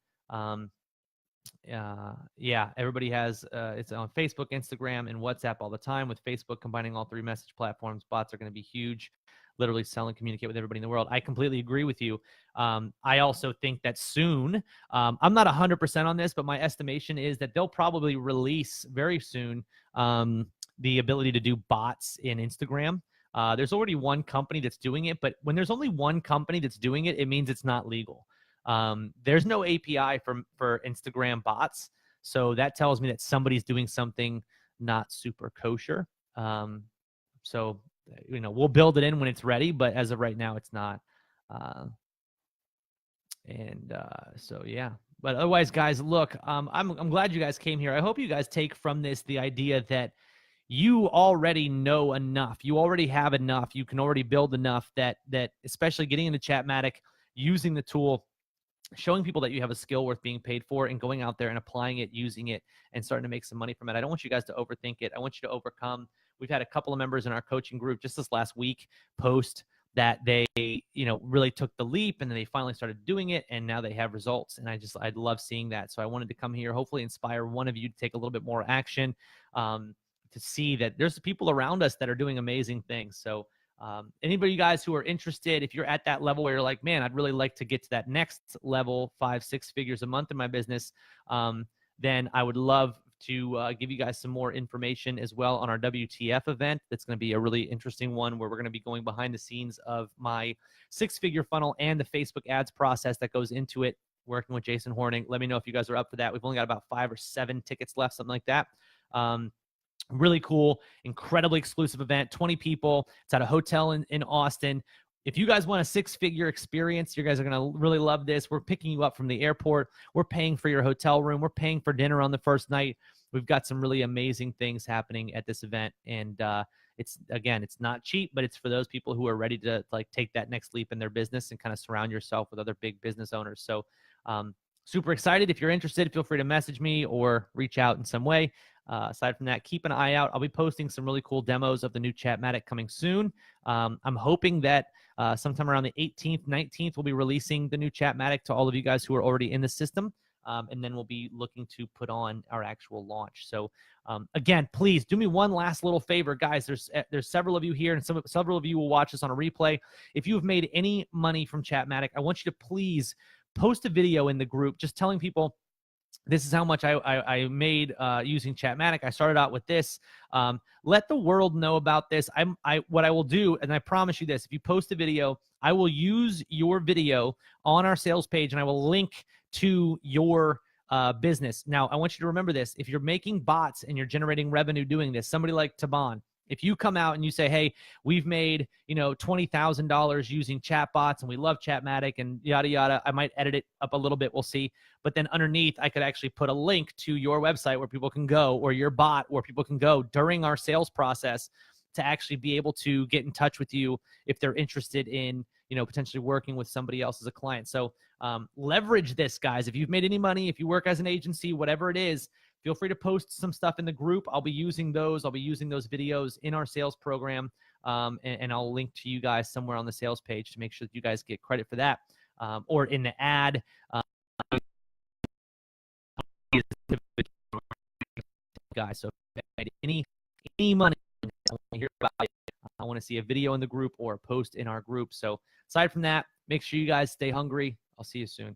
Yeah, everybody has, it's on Facebook, Instagram, and WhatsApp all the time. With Facebook combining all 3 message platforms, bots are going to be huge. Literally sell and communicate with everybody in the world. I completely agree with you. I also think that soon, I'm not 100% on this, but my estimation is that they'll probably release very soon the ability to do bots in Instagram. There's already one company that's doing it, but when there's only one company that's doing it, it means it's not legal. There's no API for Instagram bots, so that tells me that somebody's doing something not super kosher. So, you know, we'll build it in when it's ready, but as of right now, it's not. So yeah. But otherwise, guys, look, I'm glad you guys came here. I hope you guys take from this the idea that you already know enough. You already have enough. You can already build enough that especially getting into ChatMatic, using the tool, showing people that you have a skill worth being paid for, and going out there and applying it, using it, and starting to make some money from it. I don't want you guys to overthink it. I want you to overcome. We've had a couple of members in our coaching group just this last week post that they, you know, really took the leap, and then they finally started doing it, and now they have results. And I'd love seeing that. So I wanted to come here, hopefully inspire one of you to take a little bit more action, to see that there's people around us that are doing amazing things. So anybody, you guys who are interested, if you're at that level where you're like, man, I'd really like to get to that next level, 5-6 figures a month in my business, then I would love to give you guys some more information as well on our WTF event. That's going to be a really interesting one where we're going to be going behind the scenes of my 6-figure funnel and the Facebook ads process that goes into it, working with Jason Horning. Let me know if you guys are up for that. We've only got about 5 or 7 tickets left, something like that. Really cool, incredibly exclusive event, 20 people. It's at a hotel in Austin. If you guys want a 6-figure experience, you guys are going to really love this. We're picking you up from the airport. We're paying for your hotel room. We're paying for dinner on the first night. We've got some really amazing things happening at this event. And it's not cheap, but it's for those people who are ready to like take that next leap in their business and kind of surround yourself with other big business owners. So super excited. If you're interested, feel free to message me or reach out in some way. Aside from that, keep an eye out. I'll be posting some really cool demos of the new ChatMatic coming soon. I'm hoping that sometime around the 18th, 19th, we'll be releasing the new ChatMatic to all of you guys who are already in the system. And then we'll be looking to put on our actual launch. So again, please do me one last little favor, guys. There's several of you here, and several of you will watch this on a replay. If you have made any money from ChatMatic, I want you to please post a video in the group just telling people, this is how much I made using ChatMatic. I started out with this. Let the world know about this. What I will do, and I promise you this, if you post a video, I will use your video on our sales page, and I will link to your business. Now, I want you to remember this. If you're making bots and you're generating revenue doing this, somebody like Taban, if you come out and you say, hey, we've made, $20,000 using chatbots and we love ChatMatic and yada, yada, I might edit it up a little bit. We'll see. But then underneath, I could actually put a link to your website where people can go, or your bot where people can go during our sales process to actually be able to get in touch with you if they're interested in, potentially working with somebody else as a client. So leverage this, guys. If you've made any money, if you work as an agency, whatever it is, feel free to post some stuff in the group. I'll be using those. I'll be using those videos in our sales program, and I'll link to you guys somewhere on the sales page to make sure that you guys get credit for that, or in the ad. Guys, so any money, I want to hear about it. I want to see a video in the group or a post in our group. So aside from that, make sure you guys stay hungry. I'll see you soon.